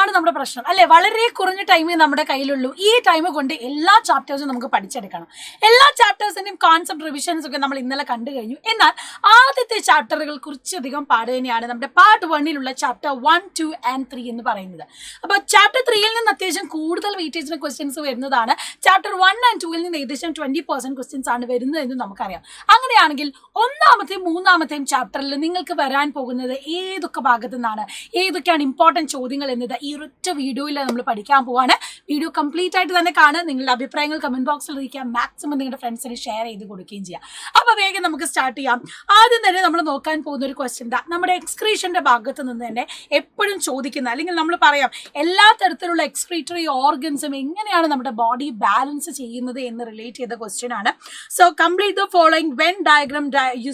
ഇതാണ് നമ്മുടെ പ്രശ്നം അല്ലെ. വളരെ കുറഞ്ഞ ടൈമേ നമ്മുടെ കയ്യിലുള്ളൂ. ഈ ടൈം കൊണ്ട് എല്ലാ ചാപ്റ്റേഴ്സും നമുക്ക് പഠിച്ചെടുക്കണം. എല്ലാ ചാപ്റ്റേഴ്സിന്റെയും കോൺസെപ്റ്റ് റിവിഷൻസ് ഒക്കെ നമ്മൾ ഇന്നലെ കണ്ടു കഴിഞ്ഞു. എന്നാൽ ആദ്യത്തെ ചാപ്റ്ററുകൾ കുറച്ചധികം പാട് തന്നെയാണ്. നമ്മുടെ പാർട്ട് 1 ചാപ്റ്റർ 1, 2 and 3 എന്ന് പറയുന്നത്. അപ്പോൾ ചാപ്റ്റർ 3 നിന്ന് അത്യാവശ്യം കൂടുതൽ വെയിറ്റേജിന് ക്വസ്റ്റ്യൻസ് വരുന്നതാണ്. ചാപ്റ്റർ 1 and 2 നിന്ന് ഏകദേശം 20% ക്വസ്റ്റ്യൻസ് ആണ് വരുന്നത് എന്ന് നമുക്കറിയാം. അങ്ങനെയാണെങ്കിൽ ഒന്നാമത്തെയും മൂന്നാമത്തെയും ചാപ്റ്ററിൽ നിങ്ങൾക്ക് വരാൻ പോകുന്നത് ഏതൊക്കെ ഭാഗത്തു നിന്നാണ്, ഏതൊക്കെയാണ് ഇമ്പോർട്ടൻറ്റ് ചോദ്യങ്ങൾ എന്നത് ഈ ഒരൊറ്റ വീഡിയോയിൽ നമ്മൾ പഠിക്കാൻ പോവാണ്. വീഡിയോ കംപ്ലീറ്റ് ആയിട്ട് തന്നെ കാണുക. നിങ്ങളുടെ അഭിപ്രായങ്ങൾ കമന്റ് ബോക്സിൽ അറിയിക്കുക. മാക്സിമം നിങ്ങളുടെ ഫ്രണ്ട്സിന് ഷെയർ ചെയ്ത് കൊടുക്കുകയും ചെയ്യാം. അപ്പോൾ വേഗം നമുക്ക് സ്റ്റാർട്ട് ചെയ്യാം. ആദ്യം തന്നെ നമ്മൾ നോക്കാൻ പോകുന്ന ഒരു ക്വസ്റ്റ്യൻ നമ്മുടെ എക്സ്ക്രീഷന്റെ ഭാഗത്ത് നിന്ന് തന്നെ എപ്പോഴും ചോദിക്കുന്ന, അല്ലെങ്കിൽ നമ്മൾ പറയാം എല്ലാ തരത്തിലുള്ള എക്സ്ക്രീറ്ററി ഓർഗൻസും എങ്ങനെയാണ് നമ്മുടെ ബോഡി ബാലൻസ് ചെയ്യുന്നത് എന്ന് റിലേറ്റ് ചെയ്ത ക്വസ്റ്റ്യൻ ആണ്. So complete the following Venn diagram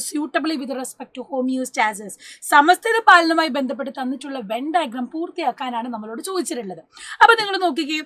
suitably with respect to homeostasis. സമസ്ഥിത പാലനവുമായി ബന്ധപ്പെട്ട് തന്നിട്ടുള്ള വെൻ ഡയഗ്രാം പൂർത്തിയാക്കാനാണ് നമ്മളോട് ചോദിച്ചിട്ടുള്ളത്. അപ്പോൾ നിങ്ങൾ നോക്കിക്കേ,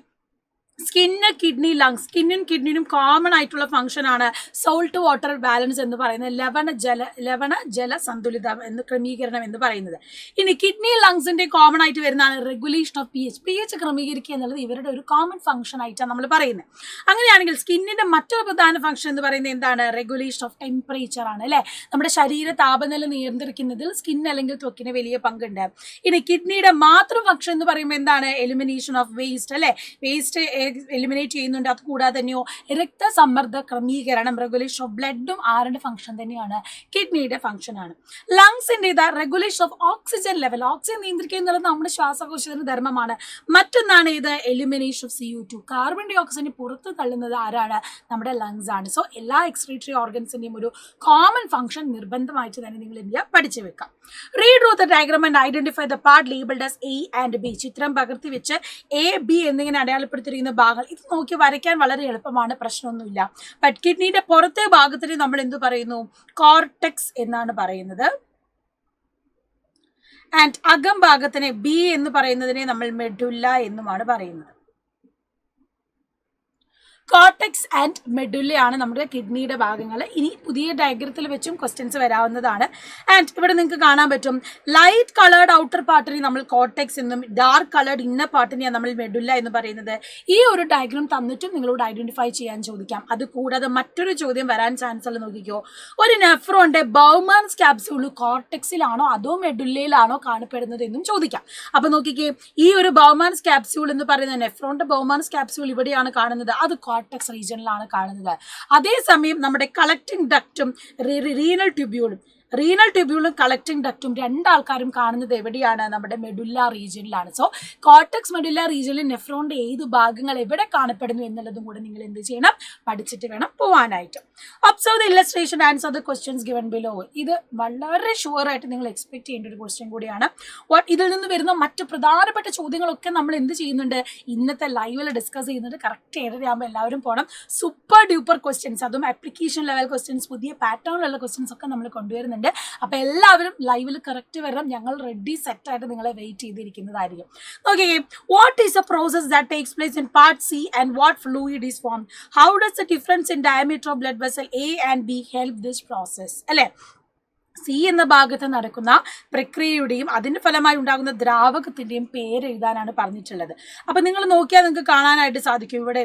സ്കിന്ന്, കിഡ്നി, ലങ്സ്. സ്കിന്നും കിഡ്നിനും കോമൺ ആയിട്ടുള്ള ഫംഗ്ഷൻ ആണ് സോൾട്ട് വാട്ടർ ബാലൻസ് എന്ന് പറയുന്നത്, ലവണ ജല സന്തുലിതം എന്ന് ക്രമീകരണം എന്ന് പറയുന്നത്. ഇനി കിഡ്നി ലങ്സിന്റെ കോമൺ ആയിട്ട് വരുന്നതാണ് റെഗുലേഷൻ ഓഫ് pH ക്രമീകരിക്കുക എന്നുള്ളത് ഇവരുടെ ഒരു കോമൺ ഫംഗ്ഷൻ ആയിട്ടാണ് നമ്മൾ പറയുന്നത്. അങ്ങനെയാണെങ്കിൽ സ്കിന്നിന്റെ മറ്റൊരു പ്രധാന ഫംഗ്ഷൻ എന്ന് പറയുന്നത് എന്താണ്? റെഗുലേഷൻ ഓഫ് ടെമ്പറേച്ചർ ആണ് അല്ലെ. നമ്മുടെ ശരീര താപനില നിയന്ത്രിക്കുന്നതിൽ സ്കിൻ അല്ലെങ്കിൽ ത്വക്കിന് വലിയ പങ്കുണ്ട്. ഇനി കിഡ്നിയുടെ മാത്രം ഫംഗ്ഷൻ എന്ന് പറയുമ്പോൾ എന്താണ്? എലിമിനേഷൻ ഓഫ് വേസ്റ്റ് അല്ലെ. വേസ്റ്റ് എലിമിനേറ്റ് ചെയ്യുന്നുണ്ട്. അത് കൂടാതെ തന്നെയോ രക്തസമ്മർദ്ദ ക്രമീകരണം, റെഗുലേഷൻ ഓഫ് ബ്ലഡും ആരുടെ ഫംഗ്ഷൻ തന്നെയാണ്? കിഡ്നിയുടെ ഫംഗ്ഷൻ ആണ്. ലങ്സിന്റെ regulation of oxygen level, oxygen നിയന്ത്രിക്കുക എന്നുള്ളത് നമ്മുടെ ശ്വാസകോശത്തിന്റെ ധർമ്മമാണ്. മറ്റൊന്നാണ് ഇത് elimination of CO2, carbon dye oxide പുറത്ത് തള്ളുന്നത് ആരാണ്? നമ്മുടെ ലങ്സ് ആണ്. സോ എല്ലാ എക്സ്ക്രീറ്ററി ഓർഗൻസിന്റെയും ഒരു കോമൺ ഫംഗ്ഷൻ നിർബന്ധമായിട്ട് തന്നെ നിങ്ങൾ എന്ത് ചെയ്യുക? പഠിച്ചു വെക്കാം. Read the diagram and identify the part labelled as A and B. ചിത്രം പകർത്തി വെച്ച് A, B എന്നിങ്ങനെ അടയാളപ്പെടുത്തിയിരിക്കുന്ന ഭാഗങ്ങൾ ഇത് നോക്കി വരയ്ക്കാൻ വളരെ എളുപ്പമാണ്, പ്രശ്നമൊന്നുമില്ല. ബട്ട് കിഡ്നിയുടെ പുറത്തെ ഭാഗത്തിന് നമ്മൾ എന്ത് പറയുന്നു? കോർട്ടെക്സ് എന്നാണ് പറയുന്നത്. ആൻഡ് അകം ഭാഗത്തിനെ B എന്ന് പറയുന്നതിനെ നമ്മൾ മെഡുല്ല എന്നുമാണ് പറയുന്നത്. കോർട്ടെക്സ് ആൻഡ് മെഡുല്ലയാണ് നമ്മുടെ കിഡ്നിയുടെ ഭാഗങ്ങൾ. ഇനി പുതിയ ഡയഗ്രത്തിൽ വെച്ചും ക്വസ്റ്റ്യൻസ് വരാവുന്നതാണ്. ആൻഡ് ഇവിടെ നിങ്ങൾക്ക് കാണാൻ പറ്റും, ലൈറ്റ് കളേർഡ് ഔട്ടർ പാർട്ടിനെ നമ്മൾ കോർട്ടെക്സ് എന്നും ഡാർക്ക് കളേർഡ് ഇന്നർ പാർട്ടിനെയാണ് നമ്മൾ മെഡുല്ല എന്ന് പറയുന്നത്. ഈ ഒരു ഡയഗ്രാം തന്നിട്ടും നിങ്ങളോട് ഐഡന്റിഫൈ ചെയ്യാൻ ചോദിക്കാം. അത് കൂടാതെ മറ്റൊരു ചോദ്യം വരാൻ ചാൻസ് ഉള്ള നോക്കിക്കോ, ഒരു നെഫ്രോന്റെ ബൗമാൻസ് ക്യാപ്സ്യൂൾ കോർട്ടെക്സിലാണോ അതോ മെഡുല്ലയിലാണോ കാണപ്പെടുന്നത് എന്നും ചോദിക്കാം. അപ്പൊ നോക്കിക്കേ, ഈ ഒരു ബൗമാൻസ് ക്യാപ്സ്യൂൾ എന്ന് പറയുന്ന നെഫ്രോന്റെ ബൗമാൻസ് ക്യാപ്സ്യൂൾ ഇവിടെയാണ് കാണുന്നത്. അത് കോർട്ടെക്സ് റീജിയനിലാണ് കാണുന്നത്. അതേസമയം നമ്മുടെ കളക്ടിംഗ് ഡക്റ്റും റീനൽ ട്യൂബ്യൂളും കളക്ടിംഗ് ഡക്റ്റും രണ്ടാൾക്കാരും കാണുന്നത് എവിടെയാണ്? നമ്മുടെ മെഡുല്ല റീജിയനിലാണ്. സോ കോർട്ടെക്സ് മെഡുല്ല റീജിയനിൽ നെഫ്രോണിന്റെ ഏത് ഭാഗങ്ങൾ എവിടെ കാണപ്പെടുന്നു എന്നുള്ളതും കൂടെ നിങ്ങൾ എന്ത് ചെയ്യണം? പഠിച്ചിട്ട് വേണം പോവാനായിട്ട്. Observe the illustration, answer the questions given below. ഇത് വളരെ ഷുവർ ആയിട്ട് നിങ്ങൾ എക്സ്പെക്ട് ചെയ്യേണ്ട ഒരു ക്വസ്റ്റ്യൻ കൂടിയാണ്. ഇതിൽ നിന്ന് വരുന്ന മറ്റു പ്രധാനപ്പെട്ട ചോദ്യങ്ങളൊക്കെ നമ്മൾ എന്ത് ചെയ്യുന്നുണ്ട്? ഇന്നത്തെ ലൈവിൽ ഡിസ്കസ് ചെയ്യുന്നുണ്ട്. കറക്റ്റ് 7:30 ആകുമ്പോൾ എല്ലാവരും പോകണം. സൂപ്പർ ഡ്യൂപ്പർ ക്വസ്റ്റ്യൻസ്, അതും ആപ്ലിക്കേഷൻ ലെവൽ ക്വസ്റ്റ്യൻസ്, പുതിയ പാറ്റേണിലുള്ള ക്വസ്റ്റ്യൻസ് ഒക്കെ നമ്മൾ കൊണ്ടുവരുന്നുണ്ട്. അപ്പൊ എല്ലാവരും ലൈവിൽ കറക്റ്റ് വരണം. ഞങ്ങൾ റെഡി സെറ്റ് ആയിട്ട് നിങ്ങളെ വെയിറ്റ് ചെയ്തിരിക്കുന്നതായിരിക്കും. Okay, what is a process that takes place in part C and what fluid is formed? How does the difference in diameter of blood vessel A and B help this process? അല്ലേ, C എന്ന ഭാഗത്ത് നടക്കുന്ന പ്രക്രിയയുടെയും അതിന്റെ ഫലമായി ഉണ്ടാകുന്ന ദ്രാവകത്തിന്റെയും പേര് എഴുതാനാണ് പറഞ്ഞിട്ടുള്ളത്. അപ്പൊ നിങ്ങൾ നോക്കിയാൽ നിങ്ങൾക്ക് കാണാനായിട്ട് സാധിക്കും, ഇവിടെ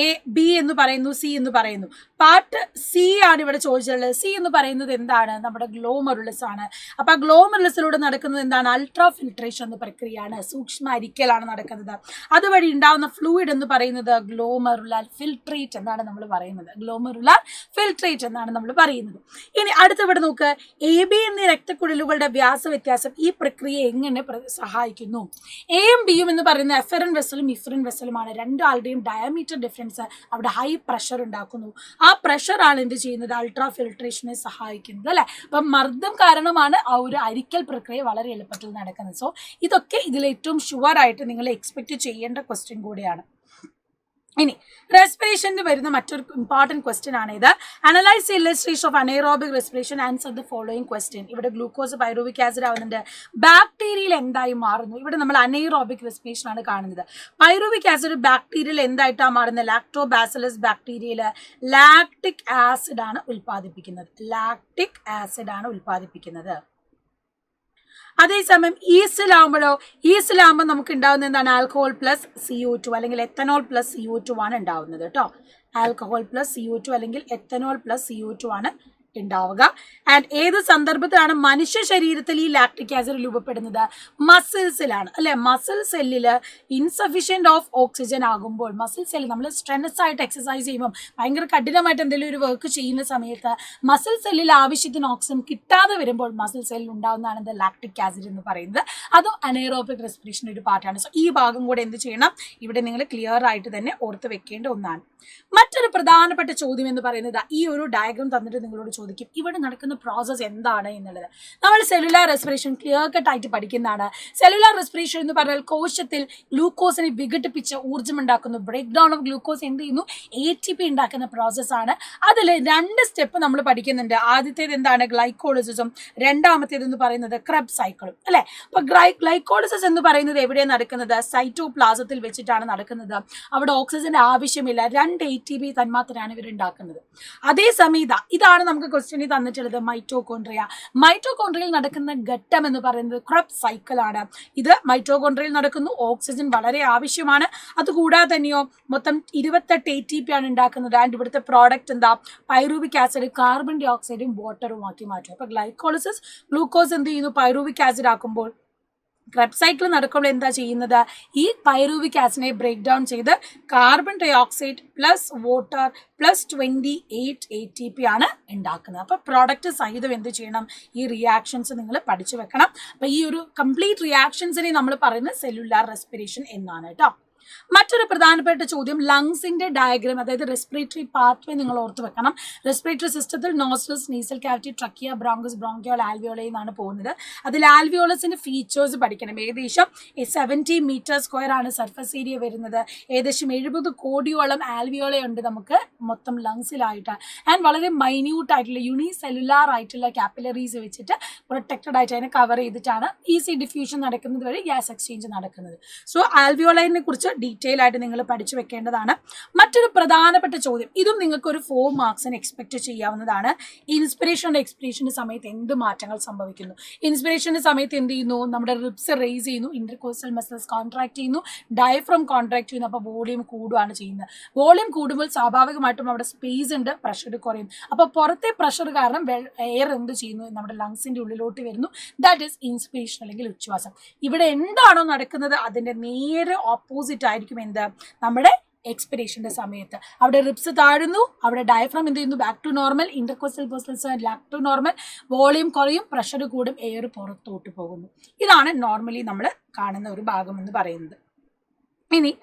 A, B എന്ന് പറയുന്നു, C എന്ന് പറയുന്നു. പാർട്ട് C ആണ് ഇവിടെ ചോദിച്ചിട്ടുള്ളത്. C എന്ന് പറയുന്നത് എന്താണ്? നമ്മുടെ ഗ്ലോമറുലസ് ആണ്. അപ്പൊ ആ ഗ്ലോമറുലസിലൂടെ നടക്കുന്നത് എന്താണ്? അൾട്രാ ഫിൽട്രേഷൻ എന്ന പ്രക്രിയയാണ്. സൂക്ഷ്മ അരിക്കലാണ് നടക്കുന്നത്. അതുവഴി ഉണ്ടാകുന്ന ഫ്ലൂയിഡ് എന്ന് പറയുന്നത് ഗ്ലോമറുലാർ ഫിൽട്രേറ്റ് എന്നാണ് നമ്മൾ പറയുന്നത്. ഗ്ലോമറുലാർ ഫിൽട്രേറ്റ് എന്നാണ് നമ്മൾ പറയുന്നത്. ഇനി അടുത്തിവിടെ നോക്ക്, AB എന്നീ രക്തക്കുഴലുകളുടെ വ്യാസ വ്യത്യാസം ഈ പ്രക്രിയയെ എങ്ങനെ സഹായിക്കുന്നു? Aയും Bയും എന്ന് പറയുന്ന എഫറിൻ വെസലും ഇഫറിൻ വെസലുമാണ്. രണ്ടാളുടെയും ഡയമീറ്റർ ഡിഫറൻസ് അവിടെ ഹൈ പ്രഷർ ഉണ്ടാക്കുന്നു. ആ പ്രഷർ ആണ് എന്ത് ചെയ്യുന്നത്? അൾട്രാ ഫിൽട്രേഷനെ സഹായിക്കുന്നത് അല്ലെ. അപ്പം മർദ്ദം കാരണമാണ് ആ ഒരു അരിക്കൽ പ്രക്രിയ വളരെ എളുപ്പത്തിൽ നടക്കുന്നത്. സോ ഇതൊക്കെ ഇതിൽ ഏറ്റവും ഷുവർ ആയിട്ട് നിങ്ങൾ എക്സ്പെക്ട് ചെയ്യേണ്ട ക്വസ്റ്റ്യൻ കൂടിയാണ്. ഇനി റെസ്പിറേഷനിൽ വരുന്ന മറ്റൊരു ഇമ്പോർട്ടൻറ്റ് ക്വസ്റ്റ്യൻ ആണ് ഇത്. Analyse the illustration of anaerobic respiration, answer the following question. ഇവിടെ ഗ്ലൂക്കോസ് പൈറുവിക് ആസിഡ് ആവുന്നുണ്ട്. ബാക്ടീരിയയിൽ എന്തായി മാറുന്നു? ഇവിടെ നമ്മൾ അനൈറോബിക് റെസ്പിറേഷൻ ആണ് കാണുന്നത്. പൈറുവിക് ആസിഡ് ബാക്ടീരിയയിൽ എന്തായിട്ടാണ് മാറുന്നത്? ലാക്ടോബാസിലസ് ബാക്ടീരിയയിൽ ലാക്ടിക് ആസിഡ് ആണ് ഉൽപ്പാദിപ്പിക്കുന്നത്. അതേസമയം ഈസ്റ്റിലാകുമ്പോൾ നമുക്ക് ഉണ്ടാകുന്ന എന്താണ് ആൽക്കഹോൾ പ്ലസ് CO2 അല്ലെങ്കിൽ എത്തനോൾ പ്ലസ് CO2 ആണ് ഉണ്ടാവുന്നത് കേട്ടോ. ആൽക്കഹോൾ പ്ലസ് CO2 അല്ലെങ്കിൽ എത്തനോൾ പ്ലസ് CO2 ആണ് ഉണ്ടാവുക. ആൻഡ് ഏത് സന്ദർഭത്തിലാണ് മനുഷ്യ ശരീരത്തിൽ ഈ ലാക്ടിക് ആസിഡ് രൂപപ്പെടുന്നത്? മസിൽസിലാണ് അല്ലെ. മസിൽ സെല്ലില് ഇൻസഫിഷ്യന്റ് ഓഫ് ഓക്സിജൻ ആകുമ്പോൾ, മസിൽ സെല്ല് നമ്മൾ സ്ട്രെസ് ആയിട്ട് എക്സസൈസ് ചെയ്യുമ്പോൾ, ഭയങ്കര കഠിനമായിട്ട് എന്തെങ്കിലും ഒരു വർക്ക് ചെയ്യുന്ന സമയത്ത് മസിൽ സെല്ലിൽ ആവശ്യത്തിന് ഓക്സിജൻ കിട്ടാതെ വരുമ്പോൾ മസിൽ സെല്ലിൽ ഉണ്ടാകുന്നതാണ് ലാക്ടിക് ആസിഡ് എന്ന് പറയുന്നത്. അതും അനേറോബിക് റെസ്പിറേഷൻ്റെ ഒരു പാർട്ടാണ്. സോ ഈ ഭാഗം കൂടെ എന്ത് ചെയ്യണം, ഇവിടെ നിങ്ങൾ ക്ലിയർ ആയിട്ട് തന്നെ ഓർത്ത് വെക്കേണ്ട ഒന്നാണ്. മറ്റൊരു പ്രധാനപ്പെട്ട ചോദ്യം എന്ന് പറയുന്നത്, ഈ ഒരു ഡയഗ്രാം തന്നിട്ട് നിങ്ങളോട് ചോദിക്കും ഇവിടെ നടക്കുന്ന പ്രോസസ്സ് എന്താണ് എന്നുള്ളത്. നമ്മൾ സെല്ലുലാർ റെസ്പിറേഷൻ ക്ലിയർ കട്ട് ആയിട്ട് പഠിക്കുന്നതാണ്. സെല്ലുലാർ റെസ്പിറേഷൻ എന്ന് പറഞ്ഞാൽ കോശത്തിൽ ഗ്ലൂക്കോസിനെ വിഘടിപ്പിച്ച് ഊർജ്ജം ഉണ്ടാക്കുന്നു. ബ്രേക്ക് ഡൗൺ ഓഫ് ഗ്ലൂക്കോസ് എന്ത് ചെയ്യുന്നു? ATP ഉണ്ടാക്കുന്ന പ്രോസസ്സാണ്. അതിൽ 2 സ്റ്റെപ്പ് നമ്മൾ പഠിക്കുന്നുണ്ട്. ആദ്യത്തേത് എന്താണ്? ഗ്ലൈക്കോളിസിസും. രണ്ടാമത്തേത് എന്ന് പറയുന്നത് ക്രെബ്സ് സൈക്കിളും അല്ലെ. അപ്പൊ ഗ്ലൈക്കോളിസിസ് എന്ന് പറയുന്നത് എവിടെയാണ് നടക്കുന്നത്? സൈറ്റോപ്ലാസത്തിൽ വെച്ചിട്ടാണ് നടക്കുന്നത്. അവിടെ ഓക്സിജന്റെ ആവശ്യമില്ല. 2 ATP തന്മാത്രയാണ് ഇവർ ഉണ്ടാക്കുന്നത്. അതേസമയം ഇതാണ് നമുക്ക് ക്വസ്റ്റ്യനിൽ തന്നിട്ടുള്ളത്, മൈറ്റോകോൺട്രിയ. മൈറ്റോകോൺട്രിയയിൽ നടക്കുന്ന ഘട്ടം എന്ന് പറയുന്നത് ക്രെബ്സ് സൈക്കിൾ ആണ്. ഇത് മൈറ്റോകോൺട്രിയയിൽ നടക്കുന്നു. ഓക്സിജൻ വളരെ ആവശ്യമാണ്. അതുകൂടാതെ തന്നെയോ മൊത്തം 28 ATP ആണ് ഉണ്ടാക്കുന്നത്. ആൻഡ് ഇവിടുത്തെ പ്രോഡക്റ്റ് എന്താ? പൈറൂവിക് ആസിഡ് കാർബൺ ഡൈ ഓക്സൈഡും വാട്ടറും ആക്കി മാറ്റും. അപ്പൊ ഗ്ലൈക്കോളിസിസ് ഗ്ലൂക്കോസ് എന്ത് ചെയ്യുന്നു? പൈറൂവിക് ആസിഡ് ആക്കുമ്പോൾ ക്രെബ്സ് സൈക്കിൾ നടക്കുമ്പോൾ എന്താ ചെയ്യുന്നത്? ഈ പൈറൂവിക് ആസിഡിനെ ബ്രേക്ക് ഡൗൺ ചെയ്ത് carbon dye oxide plus water plus 28 ATP ആണ് ഉണ്ടാക്കുന്നത്. അപ്പോൾ പ്രോഡക്റ്റ് സഹിതം എന്ത് ചെയ്യണം? ഈ റിയാക്ഷൻസ് നിങ്ങൾ പഠിച്ചു വെക്കണം. അപ്പോൾ ഈ ഒരു കംപ്ലീറ്റ് റിയാക്ഷൻസിനെ നമ്മൾ പറയുന്നത് സെല്ലുലാർ റെസ്പിറേഷൻ എന്നാണ് കേട്ടോ. മറ്റൊരു പ്രധാനപ്പെട്ട ചോദ്യം, ലങ്സിന്റെ ഡയഗ്രാം, അതായത് റെസ്പിറേറ്ററി പാത്വേ നിങ്ങൾ ഓർത്ത് വെക്കണം. റെസ്പിറേറ്ററി സിസ്റ്റത്തിൽ nostrils, nasal cavity, trachea, bronchus, bronchiole, alveola എന്നാണ് പോകുന്നത്. അതിൽ ആൽവിയോളസിന്റെ ഫീച്ചേഴ്സ് പഠിക്കണം. ഏകദേശം 70 മീറ്റർ സ്ക്വയർ ആണ് സർഫസ് ഏരിയ വരുന്നത്. ഏകദേശം 70 കോടിയോളം ആൽവിയോളയുണ്ട് നമുക്ക് മൊത്തം ലങ്സിലായിട്ട്. ആൻഡ് വളരെ മൈന്യൂട്ട് ആയിട്ടുള്ള യൂണിസെല്ലുലാർ ആയിട്ടുള്ള കാപ്പിലറീസ് വെച്ചിട്ട് പ്രൊട്ടക്റ്റഡ് ആയിട്ട് അതിനെ കവർ ചെയ്തിട്ടാണ് ഈസി ഡിഫ്യൂഷൻ നടക്കുന്നത് വഴി ഗ്യാസ് എക്സ്ചേഞ്ച് നടക്കുന്നത്. സോ ആൽവിയോളയെ കുറിച്ച് ഡീറ്റെയിൽ ആയിട്ട് നിങ്ങൾ പഠിച്ചു വെക്കേണ്ടതാണ്. മറ്റൊരു പ്രധാനപ്പെട്ട ചോദ്യം, ഇതും നിങ്ങൾക്ക് ഒരു 4 മാർക്സിന് എക്സ്പെക്ട് ചെയ്യാവുന്നതാണ്. ഇൻസ്പിറേഷൻ്റെ എക്സ്പിറേഷൻ്റെ സമയത്ത് എന്ത് മാറ്റങ്ങൾ സംഭവിക്കുന്നു? ഇൻസ്പിറേഷൻ്റെ സമയത്ത് എന്ത് ചെയ്യുന്നു? നമ്മുടെ റിബ്സ് റേസ് ചെയ്യുന്നു, ഇന്റർകോസ്റ്റൽ മസിൽസ് കോൺട്രാക്ട് ചെയ്യുന്നു, ഡയഫ്രം കോൺട്രാക്ട് ചെയ്യുന്നു. അപ്പോൾ വോളിയം കൂടുകയാണ് ചെയ്യുന്നത്. വോളിയം കൂടുമ്പോൾ സ്വാഭാവികമായിട്ടും അവിടെ സ്പേസ് ഉണ്ട്, പ്രഷർ കുറയും. അപ്പോൾ പുറത്തെ പ്രഷർ കാരണം എയർ എന്ത് ചെയ്യുന്നു? നമ്മുടെ ലങ്സിന്റെ ഉള്ളിലോട്ട് വരുന്നു. ദാറ്റ് ഈസ് ഇൻസ്പിറേഷൻ അല്ലെങ്കിൽ ഉച്ഛ്വാസം. ഇവിടെ എന്താണോ നടക്കുന്നത് അതിന്റെ നേരെ ഓപ്പോസിറ്റ് ആയിരിക്കും എന്ത്? നമ്മുടെ എക്സ്പിറേഷന്റെ സമയത്ത്. അവിടെ റിബ്സ് താഴുന്നു, അവിടെ ഡയഫ്രം എന്ത് ചെയ്യുന്നു? Back to normal, intercostal muscles back to normal, volume കുറയും, പ്രഷർ കൂടും, എയർ പുറത്തോട്ട് പോകുന്നു. ഇതാണ് നോർമലി നമ്മൾ കാണുന്ന ഒരു ഭാഗം എന്ന് പറയുന്നത്. ഇനി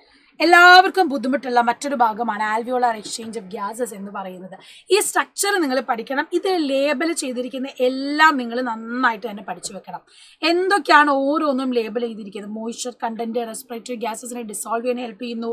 എല്ലാവർക്കും ബുദ്ധിമുട്ടുള്ള മറ്റൊരു ഭാഗമാണ് ആൽവിയോളാർ എക്സ്ചേഞ്ച് ഓഫ് ഗ്യാസസ് എന്ന് പറയുന്നത്. ഈ സ്ട്രക്ചർ നിങ്ങൾ പഠിക്കണം. ഇത് ലേബൽ ചെയ്തിരിക്കുന്ന എല്ലാം നിങ്ങൾ നന്നായിട്ട് തന്നെ പഠിച്ചു വെക്കണം. എന്തൊക്കെയാണ് ഓരോന്നും ലേബൽ ചെയ്തിരിക്കുന്നത്? മോയ്സ്ചർ കണ്ടന്റ് റെസ്പിറേറ്ററി ഗ്യാസസിനെ ഡിസോൾവ് ചെയ്യാൻ ഹെൽപ്പ് ചെയ്യുന്നു.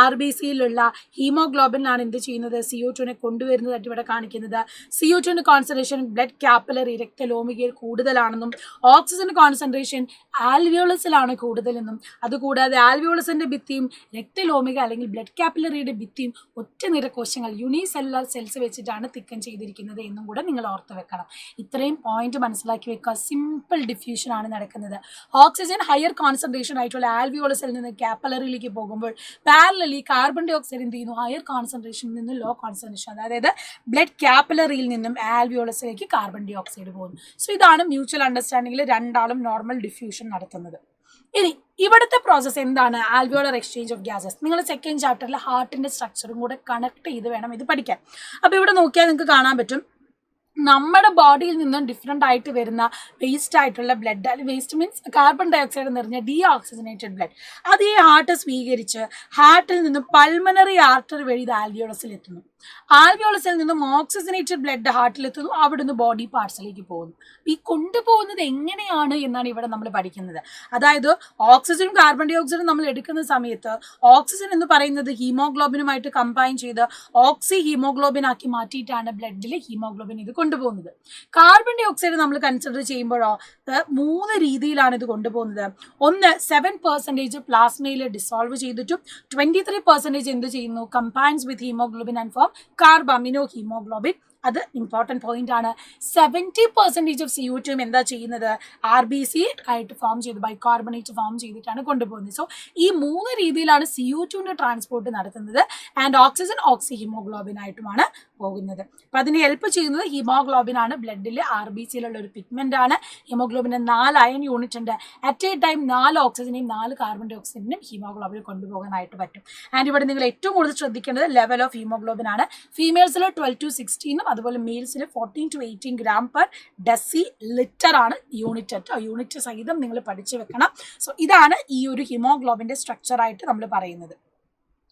RBCയിലുള്ള ഹീമോഗ്ലോബിനാണ് എന്ത് ചെയ്യുന്നത്? CO2നെ കൊണ്ടുവരുന്നതായിട്ട് ഇവിടെ കാണിക്കുന്നത്. CO2ന്റെ കോൺസെൻട്രേഷൻ ബ്ലഡ് കാപ്പിലറി രക്തലോമികയിൽ കൂടുതലാണെന്നും ഓക്സിജന്റെ കോൺസെൻട്രേഷൻ ആൽവിയോളസിലാണ് കൂടുതലെന്നും അതുകൂടാതെ ആൽവിയോളസിന്റെ ഭിത്തിയും രക്തലോമിക അല്ലെങ്കിൽ ബ്ലഡ് കാപ്പിലറിയുടെ ഭിത്തിയും ഒറ്റ നിര കോശങ്ങൾ യൂണിസെല്ലുലാർ സെൽസ് വെച്ചിട്ടാണ് തിക്കൻ ചെയ്തിരിക്കുന്നത് എന്നും കൂടെ നിങ്ങൾ ഓർത്ത് വെക്കണം. ഇത്രയും പോയിന്റ് മനസ്സിലാക്കി വെക്കുക. സിമ്പിൾ ഡിഫ്യൂഷൻ ആണ് നടക്കുന്നത്. ഓക്സിജൻ ഹയർ കോൺസെൻട്രേഷൻ ആയിട്ടുള്ള ആൽവിയോളസിൽ നിന്ന് കാപ്പിലറിയിലേക്ക് പോകുമ്പോൾ പാരലലി കാർബൺ ഡൈ ഓക്സൈഡ് എന്ത് ചെയ്യുന്നു? ഹയർ കോൺസെൻട്രേഷനിൽ നിന്ന് ലോ കോൺസെൻട്രേഷൻ, അതായത് ബ്ലഡ് കാപ്പിലറിയിൽ നിന്നും ആൽവിയോളസിലേക്ക് കാർബൺ ഡൈ ഓക്സൈഡ് പോകുന്നു. സോ ഇതാണ് മ്യൂച്വൽ അണ്ടർസ്റ്റാൻഡിംഗിൽ രണ്ടാളും നോർമൽ ഡിഫ്യൂഷൻ നടത്തുന്നത്. ഇനി ഇവിടുത്തെ പ്രോസസ്സ് എന്താണ്? Alveolar exchange of gases. നിങ്ങൾ സെക്കൻഡ് ചാപ്റ്ററിൽ ഹാർട്ടിന്റെ സ്ട്രക്ചറും കൂടെ കണക്ട് ചെയ്ത് വേണം ഇത് പഠിക്കാൻ. അപ്പോൾ ഇവിടെ നോക്കിയാൽ നിങ്ങൾക്ക് കാണാൻ പറ്റും, നമ്മുടെ ബോഡിയിൽ നിന്നും ഡിഫറെൻ്റ് ആയിട്ട് വരുന്ന വേസ്റ്റ് ആയിട്ടുള്ള blood, waste means carbon dye ഓക്സൈഡ് നിറഞ്ഞ ഡീഓക്സിജനേറ്റഡ് ബ്ലഡ്, അത് ഈ ഹാർട്ട് സ്വീകരിച്ച് ഹാർട്ടിൽ നിന്നും പൾമണറി ആർട്ടറി വഴി ഇത് ആൽവിയോളസിൽ എത്തുന്നു. ആൽവിയോളസിൽ നിന്നും ഓക്സിജനേറ്റഡ് ബ്ലഡ് ഹാർട്ടിലെത്തുന്നു, അവിടുന്ന് ബോഡി പാർട്സിലേക്ക് പോകുന്നു. ഈ കൊണ്ടുപോകുന്നത് എങ്ങനെയാണ് എന്നാണ് ഇവിടെ നമ്മൾ പഠിക്കുന്നത്. അതായത് ഓക്സിജനും കാർബൺ ഡൈ ഓക്സൈഡും നമ്മൾ എടുക്കുന്ന സമയത്ത് ഓക്സിജൻ എന്ന് പറയുന്നത് ഹീമോഗ്ലോബിനുമായിട്ട് കമ്പൈൻ ചെയ്ത് ഓക്സി ഹീമോഗ്ലോബിൻ ആക്കി മാറ്റിയിട്ടാണ് ബ്ലഡിൽ ഹീമോഗ്ലോബിൻ ഇത് കൊണ്ടുപോകുന്നത്. കാർബൺ ഡൈ ഓക്സൈഡ് നമ്മൾ കൺസിഡർ ചെയ്യുമ്പോഴോ 3 രീതിയിലാണ് ഇത് കൊണ്ടുപോകുന്നത്. ഒന്ന് 7% പ്ലാസ്മയിൽ ഡിസോൾവ് ചെയ്തിട്ടും 23% എന്ത് ചെയ്യുന്നു? Combines with haemoglobin and form carbamino haemoglobin. അത് ഇമ്പോർട്ടൻറ്റ് പോയിന്റ് ആണ്. 70% ഓഫ് CO2 എന്താ ചെയ്യുന്നത്, RBC ആയിട്ട് ഫോം ചെയ്ത് ബൈകാർബണേറ്റ് ഫോം ചെയ്തിട്ടാണ് കൊണ്ടുപോകുന്നത്. സോ ഈ 3 രീതിയിലാണ് CO2ന്റെ ട്രാൻസ്പോർട്ട് നടത്തുന്നത്. ആൻഡ് ഓക്സിജൻ ഓക്സി ഹീമോഗ്ലോബിൻ ആയിട്ടുമാണ് പോകുന്നത്. അപ്പം അതിന് ഹെൽപ്പ് ചെയ്യുന്നത് ഹീമോഗ്ലോബിൻ ആണ്. ബ്ലഡിൽ RBCയിലുള്ള ഒരു പിഗ്മെന്റ് ആണ്. ഹീമോഗ്ലോബിന് 4 അയൺ യൂണിറ്റ് ഉണ്ട്. അറ്റ് എ ടൈം 4 ഓക്സിജനെയും 4 കാർബൺ ഡൈ ഓക്സൈഡിനും ഹീമോഗ്ലോബിൻ കൊണ്ടുപോകാനായിട്ട് പറ്റും. ആൻഡ് ഇവിടെ നിങ്ങൾ ഏറ്റവും കൂടുതൽ ശ്രദ്ധിക്കേണ്ടത് ലെവൽ ഓഫ് ഹീമോഗ്ലോബിൻ ആണ്. ഫീമെയിൽസിൽ 12 to 16 അതുപോലെ മെയിൽസിൽ 14 to 18 gram per deciliter ആണ് യൂണിറ്റ് സഹിതം നിങ്ങൾ പഠിച്ചു വെക്കണം. സോ ഇതാണ് ഈ ഒരു ഹീമോഗ്ലോബിന്റെ സ്ട്രക്ചർ ആയിട്ട് നമ്മൾ പറയുന്നത്.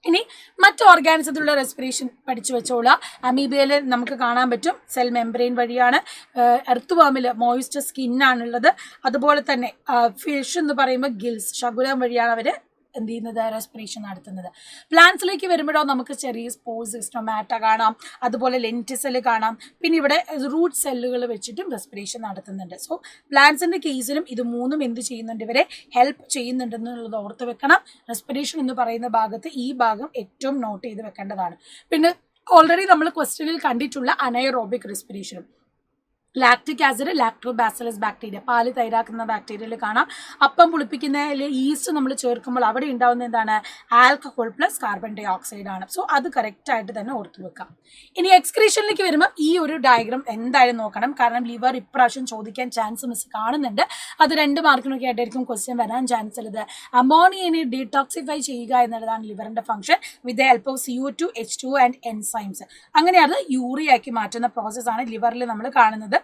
ഇനി മറ്റ് ഓർഗാനിസത്തിലുള്ള റെസ്പിറേഷൻ പഠിച്ചു വെച്ചോളാം. അമീബയിൽ നമുക്ക് കാണാൻ പറ്റും സെൽ മെംബ്രെയിൻ വഴിയാണ്. എർത്ത് വേമിൽ മോയിസ്റ്റ് സ്കിന്നാണുള്ളത്. അതുപോലെ തന്നെ ഫിഷ് എന്ന് പറയുമ്പോൾ ഗിൽസ് ശകുലം വഴിയാണ് അവർ എന്ത് ചെയ്യുന്നത്, റെസ്പിറേഷൻ നടത്തുന്നത്. പ്ലാന്റ്സിലേക്ക് വരുമ്പോഴോ നമുക്ക് ചെറിയ സ്പോർസ് സ്റ്റൊമാറ്റ കാണാം, അതുപോലെ ലെൻറ്റിസെൽ കാണാം. പിന്നെ ഇവിടെ റൂട്ട് സെല്ലുകൾ വെച്ചിട്ടും റെസ്പിറേഷൻ നടത്തുന്നുണ്ട്. സോ പ്ലാന്റ്സിന്റെ കേസിലും ഇത് മൂന്നും എന്ത് ചെയ്യുന്നുണ്ട്, ഇവരെ ഹെൽപ്പ് ചെയ്യുന്നുണ്ടെന്നുള്ളത് ഓർത്ത് വെക്കണം. റെസ്പിറേഷൻ എന്ന് പറയുന്ന ഭാഗത്ത് ഈ ഭാഗം ഏറ്റവും നോട്ട് ചെയ്ത് വെക്കേണ്ടതാണ്. പിന്നെ ഓൾറെഡി നമ്മൾ ക്വസ്റ്റ്യനിൽ കണ്ടിട്ടുള്ള അനൈറോബിക് റെസ്പിറേഷനും ലാക്റ്റിക് ആസിഡ് ലാക്ടോബാസിലസ് ബാക്ടീരിയ പാല് തൈരാക്കുന്ന ബാക്ടീരിയയിൽ കാണാം. അപ്പം പുളിപ്പിക്കുന്നതിൽ ഈസ്റ്റ് നമ്മൾ ചേർക്കുമ്പോൾ അവിടെ ഉണ്ടാകുന്ന എന്താണ്, ആൽക്കഹോൾ പ്ലസ് കാർബൺ ഡൈ ഓക്സൈഡ് ആണ്. സോ അത് കറക്റ്റായിട്ട് തന്നെ ഓർത്തു വെക്കാം. ഇനി എക്സ്ക്രീഷനിലേക്ക് വരുമ്പോൾ ഈ ഒരു ഡയഗ്രാം എന്തായാലും നോക്കണം. കാരണം ലിവർ ഇപ്രാവശ്യം ചോദിക്കാൻ ചാൻസ് മിസ് കാണുന്നുണ്ട്. അത് 2 മാർക്കിനൊക്കെ ആയിട്ടായിരിക്കും ക്വസ്റ്റ്യൻ വരാൻ ചാൻസ് ഉള്ളത്. അമോണിയനെ ഡീടോക്സിഫൈ ചെയ്യുക എന്നുള്ളതാണ് ലിവറിന്റെ function with the help of CO2, H2 and enzymes. അങ്ങനെയാണ് യൂറിയാക്കി മാറ്റുന്ന പ്രോസസ്സാണ് ലിവറിൽ നമ്മൾ കാണുന്നത്.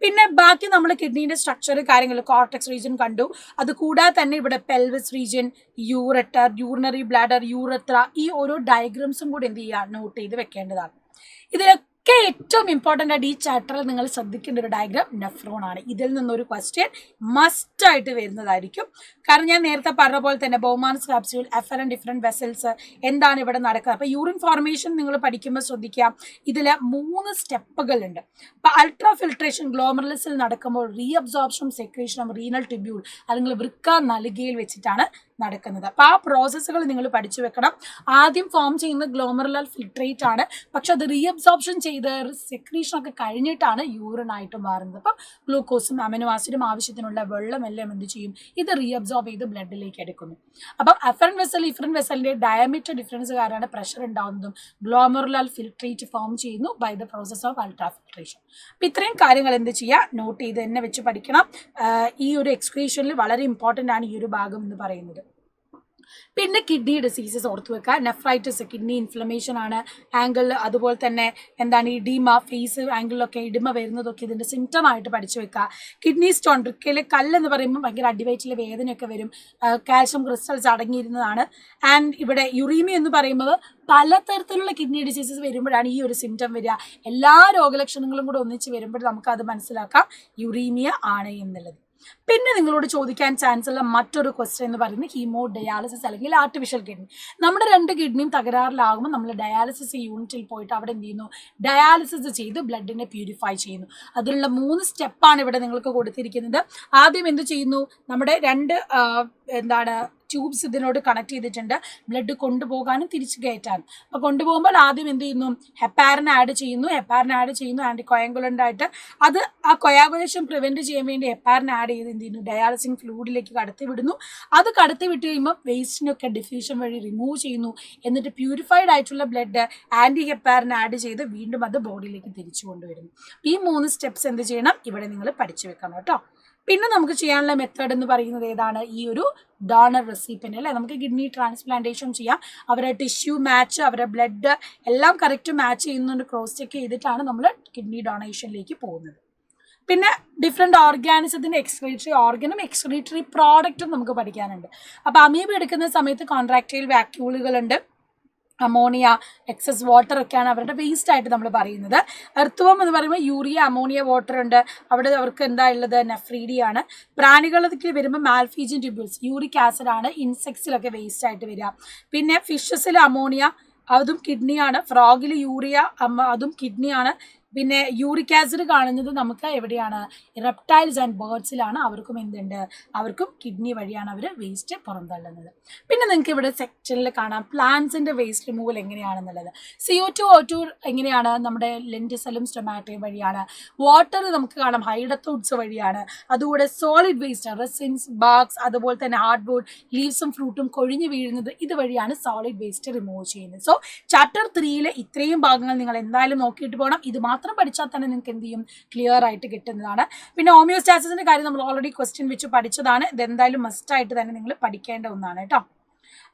പിന്നെ ബാക്കി നമ്മൾ കിഡ്നീന്റെ സ്ട്രക്ചർ കാര്യങ്ങൾ കോർട്ടെക്സ് റീജിയൻ കണ്ടു. അത് കൂടാതെ തന്നെ ഇവിടെ പെൽവിസ് റീജിയൻ, യൂററ്റർ, യൂറിനറി ബ്ലാഡർ, യൂറത്ര, ഈ ഓരോ ഡയഗ്രാംസും കൂടി എന്ത് ചെയ്യുക, നോട്ട് ചെയ്ത് വെക്കേണ്ടതാണ്. ഇതിലൊക്കെ ഏറ്റവും ഇമ്പോർട്ടൻ്റ് ആയിട്ട് ഈ ചാപ്റ്ററിൽ നിങ്ങൾ ശ്രദ്ധിക്കേണ്ട ഒരു ഡയഗ്രാം നെഫ്രോൺ ആണ്. ഇതിൽ നിന്നൊരു ക്വസ്റ്റ്യൻ മസ്റ്റ് ആയിട്ട് വരുന്നതായിരിക്കും. കാരണം ഞാൻ നേരത്തെ പറഞ്ഞ പോലെ തന്നെ Bowman's capsule, efferent different vessels, എന്താണ് ഇവിടെ നടക്കുന്നത്. അപ്പോൾ യൂറിൻ ഫോർമേഷൻ നിങ്ങൾ പഠിക്കുമ്പോൾ ശ്രദ്ധിക്കാം, ഇതിൽ 3 സ്റ്റെപ്പുകളുണ്ട്. അപ്പോൾ അൾട്രാ ഫിൽട്രേഷൻ ഗ്ലോമറുലസിൽ നടക്കുമ്പോൾ റീഅബ്സോർപ്ഷൻ സെക്രീഷൻ റീനൽ ട്യൂബ്യൂൾ അല്ലെങ്കിൽ വൃക്ക നലികയിൽ വെച്ചിട്ടാണ് നടക്കുന്നത്. അപ്പോൾ ആ പ്രോസസ്സുകൾ നിങ്ങൾ പഠിച്ചു വെക്കണം. ആദ്യം ഫോം ചെയ്യുന്ന ഗ്ലോമറുലർ ഫിൽട്രേറ്റ് ആണ്, പക്ഷെ അത് റീഅബ്സോർപ്ഷൻ ചെയ്ത് സെക്രീഷനൊക്കെ കഴിഞ്ഞിട്ടാണ് യൂറിനായിട്ട് മാറുന്നത്. അപ്പം ഗ്ലൂക്കോസും അമിനോ ആസിഡും ആവശ്യത്തിനുള്ള വെള്ളം എല്ലാം എന്ത് ചെയ്യും, ഇത് റീഅബ്സോർബ് ചെയ്ത് ബ്ലഡിലേക്ക് എടുക്കുന്നു. അപ്പം അഫറന്റ് വെസൽ ഇഫറന്റ് വെസലിന്റെ ഡയമീറ്റർ ഡിഫറൻസ് കാരണമാണ് പ്രഷർ ഉണ്ടാകുന്നതും ഗ്ലോമറുലർ ഫിൽട്രേറ്റ് ഫോം ചെയ്യുന്നു by the process of ultrafiltration. അപ്പം ഇത്രയും കാര്യങ്ങൾ എന്ത് ചെയ്യുക, നോട്ട് ചെയ്ത് തന്നെ വെച്ച് പഠിക്കണം. ഈ ഒരു എക്സ്ക്രീഷനിൽ വളരെ ഇമ്പോർട്ടൻ്റ് ആണ് ഈ ഒരു ഭാഗം എന്ന് പറയുന്നത്. പിന്നെ കിഡ്നി ഡിസീസസ് ഓർത്ത് വെക്കുക. നെഫ്രൈറ്റിസ് കിഡ്നി ഇൻഫ്ലമേഷൻ ആണ്. ആംഗിൾ അതുപോലെ തന്നെ എന്താണ് ഇഡിമ, ഫേസ് ആംഗിളിലൊക്കെ ഇടിമ വരുന്നതൊക്കെ ഇതിൻ്റെ സിംറ്റം ആയിട്ട് പഠിച്ചു വെക്കുക. കിഡ്നി സ്റ്റോൺ, വൃക്കയിൽ കല്ലെന്ന് പറയുമ്പോൾ ഭയങ്കര അടിവയറ്റിലെ വേദനയൊക്കെ വരും. കാൽഷ്യം ക്രിസ്റ്റൽസ് അടങ്ങിയിരുന്നതാണ്. ആൻഡ് ഇവിടെ യുറീമിയ എന്ന് പറയുന്നത് പലതരത്തിലുള്ള കിഡ്നി ഡിസീസസ് വരുമ്പോഴാണ് ഈ ഒരു സിംറ്റം വരിക. എല്ലാ രോഗലക്ഷണങ്ങളും കൂടെ ഒന്നിച്ച് വരുമ്പോൾ നമുക്കത് മനസ്സിലാക്കാം യുറീമിയ ആണ് എന്നുള്ളത്. പിന്നെ നിങ്ങളോട് ചോദിക്കാൻ ചാൻസ് ഉള്ള മറ്റൊരു ക്വസ്റ്റ്യൻ എന്ന് പറയുന്നത് ഹീമോ ഡയാലിസിസ് അല്ലെങ്കിൽ ആർട്ടിഫിഷ്യൽ കിഡ്നി. നമ്മുടെ 2 കിഡ്നിയും തകരാറിലാകുമ്പോൾ നമ്മൾ ഡയാലിസിസ് യൂണിറ്റിൽ പോയിട്ട് അവിടെ എന്ത് ചെയ്യുന്നു, ഡയാലിസിസ് ചെയ്ത് ബ്ലഡിനെ പ്യൂരിഫൈ ചെയ്യുന്നു. അതിലുള്ള 3 സ്റ്റെപ്പാണ് ഇവിടെ നിങ്ങൾക്ക് കൊടുത്തിരിക്കുന്നത്. ആദ്യം എന്ത് ചെയ്യുന്നു, നമ്മുടെ 2 ട്യൂബ്സ് ഇതിനോട് കണക്ട് ചെയ്തിട്ടുണ്ട്, ബ്ലഡ് കൊണ്ടുപോകാനും തിരിച്ചു കയറ്റാനും. അപ്പോൾ കൊണ്ടുപോകുമ്പോൾ ആദ്യം എന്ത് ചെയ്യുന്നു, ഹെപ്പാരിൻ ആഡ് ചെയ്യുന്നു ആൻറ്റി കൊയാങ്കുലൻ്റ് ആയിട്ട്. അത് ആ കൊയാഗുലേഷൻ പ്രിവെൻറ്റ് ചെയ്യാൻ വേണ്ടി ഹെപ്പാരിൻ ആഡ് ചെയ്ത് എന്ത് ചെയ്യുന്നു, ഡയാലിസിങ് ഫ്ലൂയിഡിലേക്ക് കടത്തി വിടുന്നു. അത് കടത്തി വിട്ട് കഴിയുമ്പോൾ വേസ്റ്റിനൊക്കെ ഡിഫ്യൂഷൻ വഴി റിമൂവ് ചെയ്യുന്നു. എന്നിട്ട് പ്യൂരിഫൈഡ് ആയിട്ടുള്ള ബ്ലഡ് ആൻറ്റി ഹെപ്പാരിൻ ആഡ് ചെയ്ത് വീണ്ടും അത് ബോഡിയിലേക്ക് തിരിച്ചു കൊണ്ടുവരുന്നു. ഈ 3 സ്റ്റെപ്സ് എന്ത് ചെയ്യണം, ഇവിടെ നിങ്ങൾ പഠിച്ചു വെക്കണം കേട്ടോ. പിന്നെ നമുക്ക് ചെയ്യാനുള്ള മെത്തേഡ് എന്ന് പറയുന്നത് ഏതാണ്, ഈ ഒരു ഡോണർ റെസിപ്പിയൻ്റ് അല്ലേ. നമുക്ക് കിഡ്നി ട്രാൻസ്പ്ലാന്റേഷൻ ചെയ്യാം. അവരുടെ ടിഷ്യൂ മാച്ച്, അവരുടെ ബ്ലഡ് എല്ലാം കറക്റ്റ് മാച്ച് ചെയ്യുന്നുണ്ട്, ക്രോസ് ചെക്ക് ചെയ്തിട്ടാണ് നമ്മൾ കിഡ്നി ഡൊണേഷനിലേക്ക് പോകുന്നത്. പിന്നെ ഡിഫറെൻറ്റ് ഓർഗാനിസത്തിൻ്റെ എക്സ്ക്രീറ്ററി ഓർഗനും എക്സ്ക്രീറ്ററി പ്രോഡക്റ്റും നമുക്ക് പഠിക്കാനുണ്ട്. അപ്പോൾ അമീബ എടുക്കുന്ന സമയത്ത് കോൺട്രാക്റ്റൈൽ വാക്യൂളുകളുണ്ട്, അമോണിയ, എക്സസ് വാട്ടർ ഒക്കെയാണ് അവരുടെ വേസ്റ്റ് ആയിട്ട് നമ്മൾ പറയുന്നത്. എർത്തുവം എന്ന് പറയുമ്പോൾ യൂറിയ, അമോണിയ, വാട്ടർ ഉണ്ട്. അവിടെ അവർക്ക് എന്താ ഉള്ളത്, നെഫ്രീഡിയാണ്. പ്രാണികളിലേക്ക് വരുമ്പോൾ മാൽഫീജിയൻ ട്യൂബ്യൂൾസ്, യൂറിക് ആസിഡ് ആണ് ഇൻസെക്ട്സിലൊക്കെ വേസ്റ്റ് ആയിട്ട് വരിക. പിന്നെ ഫിഷസിൽ അമോണിയ, അതും കിഡ്നിയാണ്. ഫ്രോഗിൽ യൂറിയ, അതും കിഡ്നിയാണ്. പിന്നെ യൂറിക് ആസിഡ് കാണുന്നത് നമുക്ക് എവിടെയാണ്? റെപ്റ്റൈൽസ് ആൻഡ് ബേർഡ്സിലാണ്. അവർക്കും എന്തുണ്ട്? അവർക്കും കിഡ്നി വഴിയാണ് അവർ വേസ്റ്റ് പുറന്തള്ളുന്നത്. പിന്നെ നിങ്ങൾക്ക് ഇവിടെ സെക്ഷനിൽ കാണാം പ്ലാന്റ്സിന്റെ വേസ്റ്റ് റിമൂവൽ എങ്ങനെയാണെന്നുള്ളത്. CO2O2 എങ്ങനെയാണ്? നമ്മുടെ ലെന്റിസലും സ്റ്റൊമാറ്റോയും വഴിയാണ്. വാട്ടർ നമുക്ക് കാണാം ഹൈഡത്തോട്സ് വഴിയാണ്. അതുകൂടെ സോളിഡ് വേസ്റ്റ് റെസിൻസ്, ബാഗ്സ്, അതുപോലെ തന്നെ ഹാർഡ്വുഡ്, ലീവ്സും ഫ്രൂട്ടും കൊഴിഞ്ഞു വീഴുന്നത് ഇതുവഴിയാണ് സോളിഡ് വേസ്റ്റ് റിമൂവ് ചെയ്യുന്നത്. സോ ചാപ്റ്റർ 3 ഇത്രയും ഭാഗങ്ങൾ നിങ്ങൾ എന്തായാലും നോക്കിയിട്ട് പോകണം. ഇത് മാത്രം പഠിച്ചാൽ തന്നെ നിങ്ങൾക്ക് എന്ത് ചെയ്യും? ക്ലിയർ ആയിട്ട് കിട്ടുന്നതാണ്. പിന്നെ ഹോമിയോസ്റ്റാസിന്റെ കാര്യം നമ്മൾ ഓൾറെഡി ക്വസ്റ്റ്യൻ വെച്ച് പഠിച്ചതാണ്. ഇത് എന്തായാലും മസ്റ്റ് ആയിട്ട് തന്നെ നിങ്ങൾ പഠിക്കേണ്ട ഒന്നാണ് കേട്ടോ.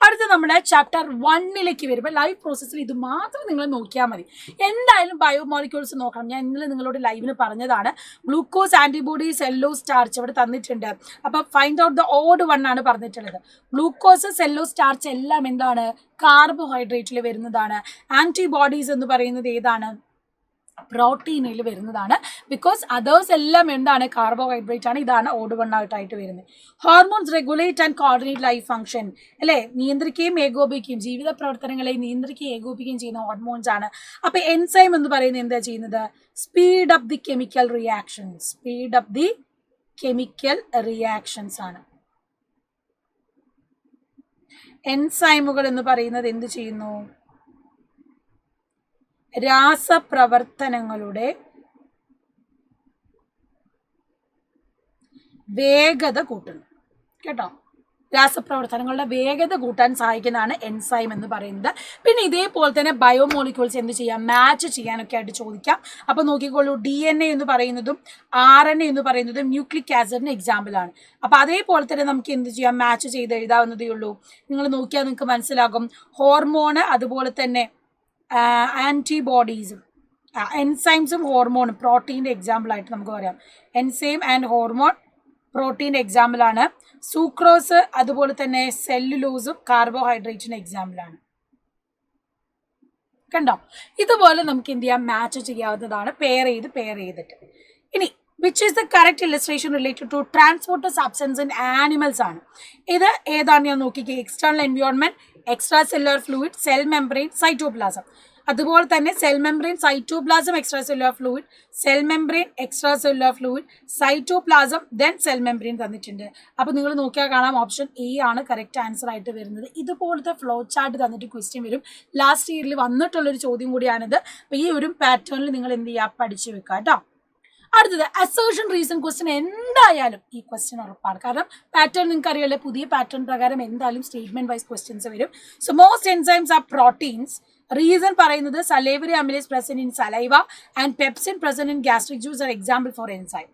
അടുത്ത നമ്മുടെ ചാപ്റ്റർ 1 വരുമ്പോൾ ലൈവ് പ്രോസസ്സിൽ ഇത് മാത്രം നിങ്ങൾ നോക്കിയാൽ മതി. എന്തായാലും ബയോമോളിക്യൂൾസ് നോക്കണം. ഞാൻ ഇന്നലെ നിങ്ങളോട് ലൈവിന് പറഞ്ഞതാണ്. ഗ്ലൂക്കോസ്, ആന്റിബോഡീസ്, സെല്ലോസ്, സ്റ്റാർച്ച് ഇവിടെ തന്നിട്ടുണ്ട്. അപ്പം find out the odd one ആണ് പറഞ്ഞിട്ടുള്ളത്. ഗ്ലൂക്കോസ്, സെല്ലോസ്, സ്റ്റാർച്ച് എല്ലാം എന്താണ്? കാർബോഹൈഡ്രേറ്റിൽ വരുന്നതാണ്. ആന്റിബോഡീസ് എന്ന് പറയുന്നത് ഏതാണ്? പ്രോട്ടീനിൽ വരുന്നതാണ്. ബിക്കോസ് അതേഴ്സ് എല്ലാം എന്താണ്? കാർബോഹൈഡ്രേറ്റ് ആണ്. ഇതാണ് ഓഡ് വൺ ആയിട്ടായിട്ട് വരുന്നത്. Hormones regulate and coordinate life function അല്ലേ? നിയന്ത്രിക്കുകയും ഏകോപിക്കുകയും ജീവിത പ്രവർത്തനങ്ങളെ നിയന്ത്രിക്കുകയും ഏകോപിക്കുകയും ചെയ്യുന്ന ഹോർമോൺസ് ആണ്. അപ്പൊ എൻസൈം എന്ന് പറയുന്നത് എന്താ ചെയ്യുന്നത്? Speed up the chemical reactions. Speed up the chemical reactions ആണ്. എൻസൈമുകൾ എന്ന് പറയുന്നത് എന്ത് ചെയ്യുന്നു? രാസപ്രവർത്തനങ്ങളുടെ വേഗത കൂട്ടുന്നു കേട്ടോ. രാസപ്രവർത്തനങ്ങളുടെ വേഗത കൂട്ടാൻ സഹായിക്കുന്നതാണ് എൻസൈം എന്ന് പറയുന്നത്. പിന്നെ ഇതേപോലെ തന്നെ ബയോമോളിക്യൂൾസ് എന്ത് ചെയ്യാം? മാച്ച് ചെയ്യാനൊക്കെ ആയിട്ട് ചോദിക്കാം. അപ്പൊ നോക്കിക്കോളൂ, DNA എന്ന് പറയുന്നതും RNA എന്ന് പറയുന്നതും ന്യൂക്ലിക് ആസിഡിന് എക്സാമ്പിൾ ആണ്. അപ്പൊ അതേപോലെ തന്നെ നമുക്ക് എന്ത് ചെയ്യാം? മാച്ച് ചെയ്ത് എഴുതാവുന്നതേ ഉള്ളൂ. നിങ്ങൾ നോക്കിയാൽ നിങ്ങൾക്ക് മനസ്സിലാകും. ഹോർമോണ്, അതുപോലെ തന്നെ ആൻറ്റിബോഡീസും എൻസൈംസും ഹോർമോണും പ്രോട്ടീൻ്റെ എക്സാമ്പിൾ ആയിട്ട് നമുക്ക് പറയാം. എൻസൈം ആൻഡ് ഹോർമോൺ പ്രോട്ടീൻ്റെ എക്സാമ്പിൾ ആണ്. സൂക്രോസ്, അതുപോലെ തന്നെ സെല്ലുലോസും കാർബോഹൈഡ്രേറ്റിന് എക്സാമ്പിൾ ആണ്. കണ്ടോ? ഇതുപോലെ നമുക്ക് എന്ത് ചെയ്യാം? മാച്ച് ചെയ്യാവുന്നതാണ് പെയർ ചെയ്തിട്ട്. ഇനി which is the correct illustration related to transporter substance in animals ആണ്. ഇത് ഏതാണ്? ഞാൻ നോക്കിക്കേ. External environment, extracellular fluid, cell membrane, cytoplasm. അതുപോലെ തന്നെ cell membrane, cytoplasm, extracellular fluid, cell membrane, extracellular fluid, cytoplasm, then cell membrane തന്നിട്ടുണ്ട്. അപ്പോൾ നിങ്ങൾ നോക്കിയാൽ കാണാം ഓപ്ഷൻ എ ആണ് കറക്റ്റ് ആൻസർ ആയിട്ട് വരുന്നത്. ഇതുപോലത്തെ ഫ്ലോ ചാർട്ട് തന്നിട്ട് ക്വസ്റ്റ്യൻ വരും. ലാസ്റ്റ് ഇയറിൽ വന്നിട്ടുള്ളൊരു ചോദ്യം കൂടിയാണിത്. അപ്പോൾ ഈ ഒരു പാറ്റേണിൽ നിങ്ങൾ എന്ത് ചെയ്യുക? പഠിച്ചു വെക്കുക കേട്ടോ. അടുത്തത് അസേർഷൻ റീസൺ ക്വസ്റ്റ്യൻ. എന്തായാലും ഈ ക്വസ്റ്റ്യൻ ഉറപ്പാണ്. കാരണം പാറ്റേൺ നിങ്ങൾക്ക് അറിയാലോ, പുതിയ പാറ്റേൺ പ്രകാരം എന്തായാലും സ്റ്റേറ്റ്മെന്റ് വൈസ് ക്വസ്റ്റ്യൻസ് വരും. So most enzymes are proteins. Reason പറയുന്നത് salivary amylase present in saliva and pepsin present in gastric juice are example for enzyme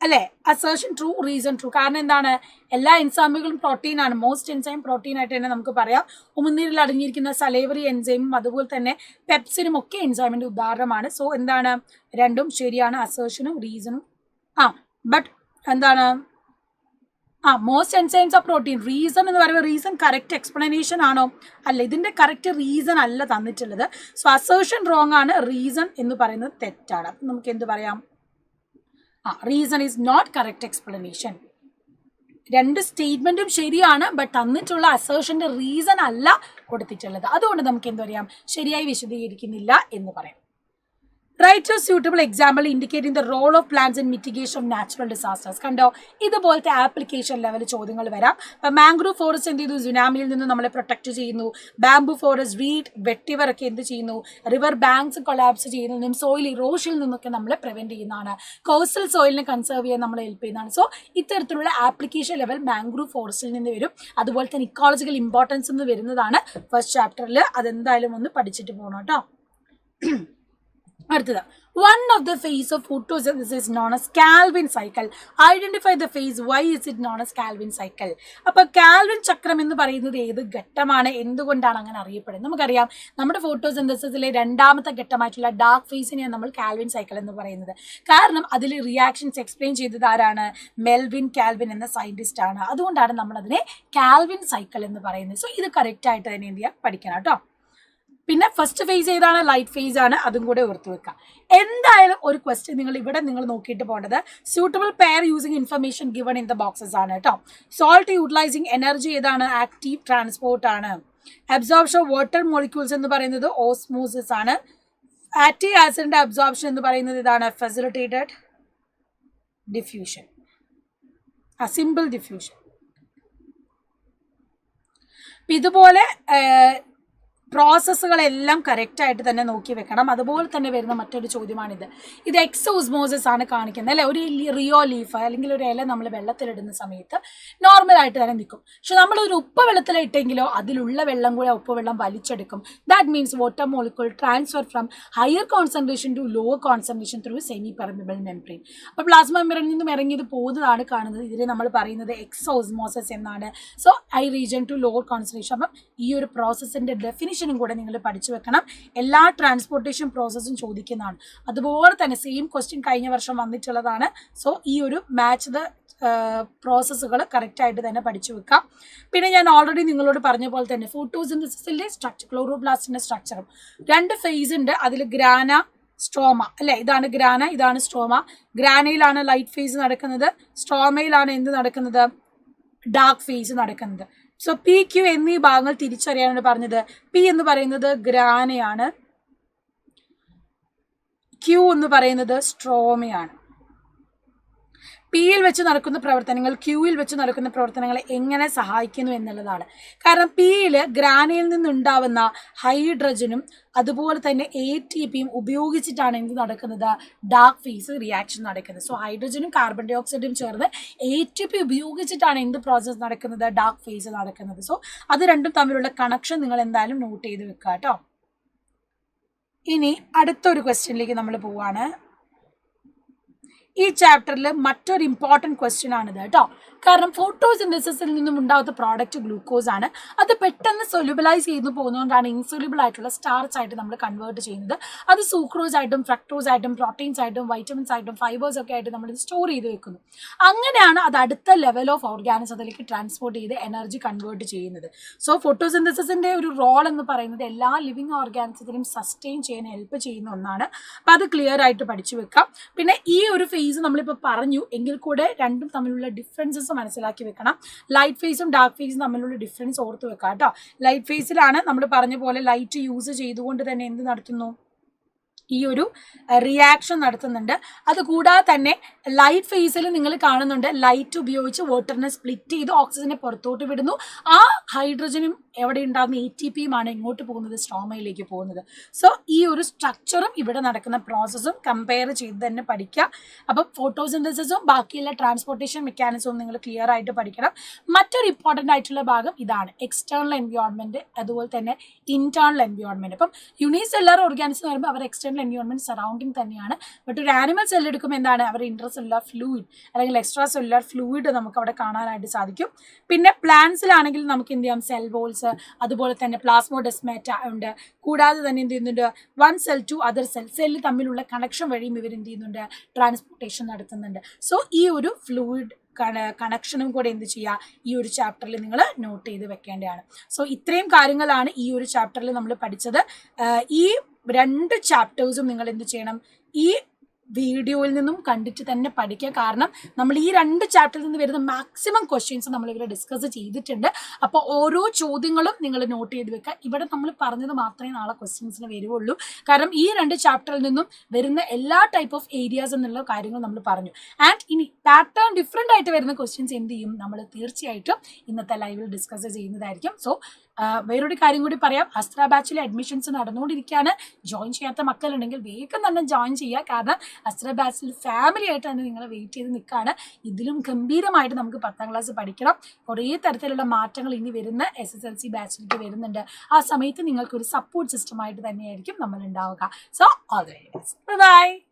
അല്ലേ? Assertion true, reason true. കാരണം എന്താണ്? എല്ലാ എൻസൈമുകളും പ്രോട്ടീൻ ആണ്. മോസ്റ്റ് എൻസൈം പ്രോട്ടീൻ ആയിട്ട് തന്നെ നമുക്ക് പറയാം. ഉമിനീരിൽ അടങ്ങിയിരിക്കുന്ന സലൈവറി എൻസൈമും അതുപോലെ തന്നെ പെപ്സിനും ഒക്കെ എൻസൈമിന്റെ ഉദാഹരണമാണ്. സോ എന്താണ്? രണ്ടും ശരിയാണ്. അസേർഷനും റീസണും. ബട്ട് എന്താണ്? Most enzymes R protein. Reason എന്ന് പറയുമ്പോൾ റീസൺ കറക്റ്റ് എക്സ്പ്ലനേഷൻ ആണോ? അല്ല, ഇതിന്റെ കറക്റ്റ് റീസൺ അല്ല തന്നിട്ടുള്ളത്. സോ അസേർഷൻ റോങ് ആണ്, റീസൺ എന്ന് പറയുന്നത് തെറ്റാണ്. അപ്പം നമുക്ക് എന്ത് പറയാം? Reason is not correct explanation. രണ്ട് സ്റ്റേറ്റ്മെന്റും ശരിയാണ്, ബട്ട് തന്നിട്ടുള്ള അസേർഷന്റെ റീസൺ അല്ല കൊടുത്തിട്ടുള്ളത്. അതുകൊണ്ട് നമുക്ക് എന്ത് പറയാം? ശരിയായി വിശദീകരിക്കുന്നില്ല എന്ന് പറയാം. Write a suitable example indicating the role of plants in mitigation of natural disasters. കണ്ടോ? ഇതുപോലത്തെ ആപ്ലിക്കേഷൻ ലെവൽ ചോദ്യങ്ങൾ വരാം. ഇപ്പം മാംഗ്രൂവ് ഫോറസ്റ്റ് എന്ത് ചെയ്തു? സുനാമിയിൽ നിന്ന് നമ്മളെ പ്രൊട്ടക്ട് ചെയ്യുന്നു. ബാംബു ഫോറസ്റ്റ്, വീറ്റ്, വെട്ടിവറൊക്കെ എന്ത് ചെയ്യുന്നു? റിവർ ബാങ്ക്സ് കൊളാപ്സ് ചെയ്യുന്നതിനും സോയിൽ ഇറോഷനിൽ നിന്നൊക്കെ നമ്മളെ പ്രിവെന്റ് ചെയ്യുന്നതാണ്. കോസ്റ്റൽ സോയിലിനെ കൺസേർവ് ചെയ്യാൻ നമ്മളെ ഹെൽപ്പ് ചെയ്യുന്നതാണ്. സോ ഇത്തരത്തിലുള്ള ആപ്ലിക്കേഷൻ ലെവൽ മാംഗ്രൂവ് ഫോറസ്റ്റിൽ നിന്ന് വരും. അതുപോലെ തന്നെ ഇക്കോളജിക്കൽ ഇമ്പോർട്ടൻസ് എന്ന് വരുന്നതാണ് ഫസ്റ്റ് ചാപ്റ്ററിൽ. അതെന്തായാലും ഒന്ന് പഠിച്ചിട്ട് പോകണം കേട്ടോ. അടുത്തത്, one of the phase of photosynthesis is known as Calvin cycle. Identify the phase. Why is it known as Calvin cycle? അപ്പോൾ കാൽവിൻ ചക്രം എന്ന് പറയുന്നത് ഏത് ഘട്ടമാണ്, എന്തുകൊണ്ടാണ് അങ്ങനെ അറിയപ്പെടുന്നത്? നമുക്കറിയാം, നമ്മുടെ ഫോട്ടോസിന്തസിസിലെ രണ്ടാമത്തെ ഘട്ടമായിട്ടുള്ള ഡാർക്ക് ഫേസിനെയാണ് നമ്മൾ കാൽവിൻ സൈക്കിൾ എന്ന് പറയുന്നത്. കാരണം അതിൽ റിയാക്ഷൻസ് എക്സ്പ്ലെയിൻ ചെയ്തത് ആരാണ്? മെൽവിൻ കാൽവിൻ എന്ന സയന്റിസ്റ്റ് ആണ്. അതുകൊണ്ടാണ് നമ്മൾ അതിനെ കാൽവിൻ സൈക്കിൾ എന്ന് പറയുന്നത്. സോ ഇത് കറക്റ്റ് ആയിട്ട് തന്നെ എന്ത് ചെയ്യുക? പഠിക്കണം കേട്ടോ. പിന്നെ ഫസ്റ്റ് ഫേസ് ഏതാണ്? ലൈറ്റ് ഫേസ് ആണ്. അതും കൂടെ ഓർത്ത് വെക്കാം. എന്തായാലും ഒരു ക്വസ്റ്റ്യൻ നിങ്ങൾ നോക്കിയിട്ട് പോകേണ്ടത് suitable pair using information given in the boxes ആണ് കേട്ടോ. സോൾട്ട് യൂട്ടിലൈസിങ് എനർജി ഏതാണ്? ആക്റ്റീവ് ട്രാൻസ്പോർട്ട് ആണ്. അബ്സോർപ്ഷൻ ഓഫ് വാട്ടർ മോളിക്യൂൾസ് എന്ന് പറയുന്നത് ഓസ്മോസിസ് ആണ്. ഫാറ്റി ആസിഡിന്റെ അബ്സോർപ്ഷൻ എന്ന് പറയുന്നത് ഇതാണ് ഫെസിലിറ്റേറ്റഡ് ഡിഫ്യൂഷൻ, സിമ്പിൾ ഡിഫ്യൂഷൻ. ഇതുപോലെ പ്രോസസ്സുകളെല്ലാം കറക്റ്റായിട്ട് തന്നെ നോക്കി വെക്കണം. അതുപോലെ തന്നെ വരുന്ന മറ്റൊരു ചോദ്യമാണിത്. ഇത് എക്സോസ്മോസിസ് ആണ് കാണിക്കുന്നത് അല്ലേ. ഒരു റിയോ ലീഫ് അല്ലെങ്കിൽ ഒരു ഇല നമ്മൾ വെള്ളത്തിലിടുന്ന സമയത്ത് നോർമലായിട്ട് തന്നെ നിൽക്കും. പക്ഷെ നമ്മൾ ഒരു ഉപ്പ് വെള്ളത്തിലിട്ടെങ്കിലോ അതിലുള്ള വെള്ളം കൂടെ ഉപ്പ് വെള്ളം വലിച്ചെടുക്കും. That means water molecule transfer from higher concentration to lower concentration through semi permeable membrane. അപ്പോൾ പ്ലാസ്മ മെംബ്രെയിനിൽ നിന്നും ഇറങ്ങിയത് പോകുന്നതാണ് കാണുന്നത്. ഇതിനെ നമ്മൾ പറയുന്നത് എക്സോസ്മോസിസ് എന്നാണ്. So high region to lower concentration. അപ്പം ഈ ഒരു പ്രോസസ്സിന്റെ ഡെഫിനിഷൻ കൂടെ നിങ്ങൾ പഠിച്ചു വെക്കണം. എല്ലാ ട്രാൻസ്പോർട്ടേഷൻ പ്രോസസ്സും ചോദിക്കുന്നതാണ്. അതുപോലെ തന്നെ സെയിം ക്വസ്റ്റ്യൻ കഴിഞ്ഞ വർഷം വന്നിട്ടുള്ളതാണ്. സോ ഈ ഒരു മാച്ച് ദ പ്രോസസ്സുകൾ കറക്റ്റായിട്ട് തന്നെ പഠിച്ചു വെക്കാം. പിന്നെ ഞാൻ ഓൾറെഡി നിങ്ങളോട് പറഞ്ഞ പോലെ തന്നെ ഫോട്ടോസിന്തസിസിന്റെ സ്ട്രക്ചർ, ക്ലോറോപ്ലാസ്റ്റിന്റെ സ്ട്രക്ചറും 2 ഫേസ് ഉണ്ട്. അതിൽ ഗ്രാന, സ്ട്രോമ അല്ലെ. ഇതാണ് ഗ്രാന, ഇതാണ് സ്ട്രോമ. ഗ്രാനയിലാണ് ലൈറ്റ് ഫേസ് നടക്കുന്നത്, സ്ട്രോമയിലാണ് എന്ത് നടക്കുന്നത്, ഡാർക്ക് ഫേസ് നടക്കുന്നത്. സോ പി ക്യു എന്നീ ഭാഗങ്ങൾ തിരിച്ചറിയാനാണ് പറഞ്ഞത്. പി എന്ന് പറയുന്നത് ഗ്രാനയാണ്, ക്യു എന്ന് പറയുന്നത് സ്ട്രോമയാണ്. പിയിൽ വെച്ച് നടക്കുന്ന പ്രവർത്തനങ്ങൾ ക്യൂയിൽ വെച്ച് നടക്കുന്ന പ്രവർത്തനങ്ങളെ എങ്ങനെ സഹായിക്കുന്നു എന്നുള്ളതാണ്. കാരണം പിയിൽ ഗ്രാനയിൽ നിന്നുണ്ടാവുന്ന ഹൈഡ്രജനും അതുപോലെ തന്നെ ATPയും ഉപയോഗിച്ചിട്ടാണ് എന്ത് നടക്കുന്നത്, ഡാർക്ക് ഫേസ് റിയാക്ഷൻ നടക്കുന്നത്. സോ ഹൈഡ്രജനും കാർബൺ ഡൈ ഓക്സൈഡും ചേർന്ന് ATP ഉപയോഗിച്ചിട്ടാണ് എന്ത് പ്രോസസ്സ് നടക്കുന്നത്, ഡാർക്ക് ഫേസ് നടക്കുന്നത്. സോ അത് രണ്ടും തമ്മിലുള്ള കണക്ഷൻ നിങ്ങൾ എന്തായാലും നോട്ട് ചെയ്ത് വെക്കുക കേട്ടോ. ഇനി അടുത്തൊരു ക്വസ്റ്റ്യനിലേക്ക് നമ്മൾ പോവാണ്. ഈ ചാപ്റ്ററിൽ മറ്റൊരു ഇമ്പോർട്ടൻറ്റ് ക്വസ്റ്റ്യൻ ആണിത് കേട്ടോ. കാരണം ഫോട്ടോസിന്തസിസിൽ നിന്നും ഉണ്ടാകുന്ന പ്രോഡക്റ്റ് ഗ്ലൂക്കോസ് ആണ്. അത് പെട്ടെന്ന് സൊല്യൂബിലൈസ് ചെയ്തു പോകുന്നതുകൊണ്ടാണ് ഇൻസൊല്യൂബിൾ ആയിട്ടുള്ള സ്റ്റാർച്ച് ആയിട്ട് നമ്മൾ കൺവേർട്ട് ചെയ്യുന്നത്. അത് സൂക്രോസ് ആയിട്ടും ഫ്രക്ടോസ് ആയിട്ടും പ്രോട്ടീൻസ് ആയിട്ടും വൈറ്റമിൻസ് ആയിട്ടും ഫൈബേഴ്സ് ഒക്കെ ആയിട്ട് നമ്മൾ സ്റ്റോർ ചെയ്ത് വെക്കുന്നു. അങ്ങനെയാണ് അത് അടുത്ത ലെവൽ ഓഫ് ഓർഗാനിസത്തിലേക്ക് ട്രാൻസ്പോർട്ട് ചെയ്ത് എനർജി കൺവേർട്ട് ചെയ്യുന്നത്. സോ ഫോട്ടോസിന്തസിസിന്റെ ഒരു റോൾ എന്ന് പറയുന്നത് എല്ലാ ലിവിങ് ഓർഗാനിസത്തിനും സസ്റ്റെയിൻ ചെയ്യാൻ ഹെൽപ്പ് ചെയ്യുന്ന ഒന്നാണ്. അപ്പം അത് ക്ലിയർ ആയിട്ട് പഠിച്ചു വെക്കാം. പിന്നെ ഈ ഒരു ഫേസ് നമ്മളിപ്പോൾ പറഞ്ഞു എങ്കിൽ കൂടെ രണ്ടും തമ്മിലുള്ള ഡിഫറൻസസ് മനസ്സിലാക്കി വെക്കണം. ലൈറ്റ് ഫേസും ഡാർക്ക് ഫേസും തമ്മിലുള്ള ഡിഫറൻസ് ഓർത്ത് വെക്കാം കേട്ടോ. ലൈറ്റ് ഫേസിലാണ് നമ്മൾ പറഞ്ഞ പോലെ ലൈറ്റ് യൂസ് ചെയ്തുകൊണ്ട് തന്നെ എന്ത് നടത്തുന്നു, ഈ ഒരു റിയാക്ഷൻ നടത്തുന്നുണ്ട്. അതുകൂടാതെ തന്നെ ലൈറ്റ് ഫേസിൽ നിങ്ങൾ കാണുന്നുണ്ട് ലൈറ്റ് ഉപയോഗിച്ച് വാട്ടറിനെ സ്പ്ലിറ്റ് ചെയ്ത് ഓക്സിജനെ പുറത്തോട്ട് വിടുന്നു. ആ ഹൈഡ്രജനും എവിടെ ഉണ്ടാകുന്ന ATPയുമാണ് ഇങ്ങോട്ട് പോകുന്നത്, സ്ട്രോമയിലേക്ക് പോകുന്നത്. സോ ഈ ഒരു സ്ട്രക്ചറും ഇവിടെ നടക്കുന്ന പ്രോസസ്സും കമ്പയർ ചെയ്ത് തന്നെ പഠിക്കുക. അപ്പം ഫോട്ടോസിന്തസിസും ബാക്കിയുള്ള ട്രാൻസ്പോർട്ടേഷൻ മെക്കാനിസവും നിങ്ങൾ ക്ലിയർ ആയിട്ട് പഠിക്കണം. മറ്റൊരു ഇമ്പോർട്ടൻ്റ് ആയിട്ടുള്ള ഭാഗം ഇതാണ്, എക്സ്റ്റേണൽ എൻവയോൺമെൻറ്റ് അതുപോലെ തന്നെ ഇന്റേണൽ എൻവയോൺമെൻറ്റ്. അപ്പം യൂണിസെല്ലുലാർ ഓർഗാനിസം എന്ന് പറയുമ്പോൾ അവർ എക്സ്റ്റേണൽ എൻവയോൺമെൻറ്റ് സറൗണ്ടിങ് തന്നെയാണ്. ബട്ട് ഒരു ആനിമൽ സെല്ല് എടുക്കുമ്പോൾ എന്താണ്, അവർ ഇൻട്രാസെല്ലുലാർ ഫ്ലൂയിഡ് അല്ലെങ്കിൽ എക്സ്ട്രാ സെല്ലുലാർ ഫ്ലൂയിഡ് നമുക്ക് അവിടെ കാണാനായിട്ട് സാധിക്കും. പിന്നെ പ്ലാന്റ്സിലാണെങ്കിൽ നമുക്ക് എന്ത് ചെയ്യാം, സെൽ വോൾസ് അതുപോലെ തന്നെ പ്ലാസ്മോഡെസ്മാറ്റ ഉണ്ട്. കൂടാതെ തന്നെ എന്ത് ചെയ്യുന്നുണ്ട്, one cell to other cell തമ്മിലുള്ള കണക്ഷൻ വഴിയും ഇവർ എന്ത് ചെയ്യുന്നുണ്ട്, ട്രാൻസ്പോർട്ടേഷൻ നടത്തുന്നുണ്ട്. സോ ഈ ഒരു ഫ്ലൂയിഡ് കണക്ഷനും കൂടെ എന്ത് ചെയ്യുക, ഈ ഒരു ചാപ്റ്ററിൽ നിങ്ങൾ നോട്ട് ചെയ്ത് വെക്കേണ്ടതാണ്. സോ ഇത്രയും കാര്യങ്ങളാണ് ഈ ഒരു ചാപ്റ്ററിൽ നമ്മൾ പഠിച്ചത്. ഈ 2 ചാപ്റ്റേഴ്സും നിങ്ങൾ എന്ത് ചെയ്യണം, ഈ വീഡിയോയിൽ നിന്നും കണ്ടിട്ട് തന്നെ പഠിക്കുക. കാരണം നമ്മൾ ഈ 2 ചാപ്റ്ററിൽ നിന്ന് വരുന്ന മാക്സിമം ക്വസ്റ്റ്യൻസ് നമ്മൾ ഇവിടെ ഡിസ്കസ് ചെയ്തിട്ടുണ്ട്. അപ്പോൾ ഓരോ ചോദ്യങ്ങളും നിങ്ങൾ നോട്ട് ചെയ്ത് വെക്കുക. ഇവിടെ നമ്മൾ പറഞ്ഞത് മാത്രമേ നാളെ ക്വസ്റ്റ്യൻസിന് വരുവുള്ളൂ. കാരണം ഈ 2 ചാപ്റ്ററിൽ നിന്നും വരുന്ന എല്ലാ ടൈപ്പ് ഓഫ് ഏരിയാസ് എന്നുള്ള കാര്യങ്ങൾ നമ്മൾ പറഞ്ഞു. ആൻഡ് ഇനി പാറ്റേൺ ഡിഫറെൻ്റ് ആയിട്ട് വരുന്ന ക്വസ്റ്റ്യൻസ് എന്ത് ചെയ്യും, നമ്മൾ തീർച്ചയായിട്ടും ഇന്നത്തെ ലൈവിൽ ഡിസ്കസ് ചെയ്യുന്നതായിരിക്കും. സോ വേറൊരു കാര്യം കൂടി പറയാം, അസ്ത്ര ബാച്ചിലെ അഡ്മിഷൻസ് നടന്നുകൊണ്ടിരിക്കുകയാണ്. ജോയിൻ ചെയ്യാത്ത മക്കളുണ്ടെങ്കിൽ വേഗം തന്നെ ജോയിൻ ചെയ്യുക. കാരണം അസ്ത്ര ബാച്ചിൽ ഫാമിലി ആയിട്ട് തന്നെ നിങ്ങൾ വെയിറ്റ് ചെയ്ത് നിൽക്കുകയാണ്. ഇതിലും ഗംഭീരമായിട്ട് നമുക്ക് 10ാം ക്ലാസ് പഠിക്കണം. കുറേ തരത്തിലുള്ള മാറ്റങ്ങൾ ഇനി വരുന്ന SSLC ബാച്ചിലേക്ക് വരുന്നുണ്ട്. ആ സമയത്ത് നിങ്ങൾക്കൊരു സപ്പോർട്ട് സിസ്റ്റമായിട്ട് തന്നെയായിരിക്കും നമ്മൾ ഉണ്ടാവുക. So all the very best. By.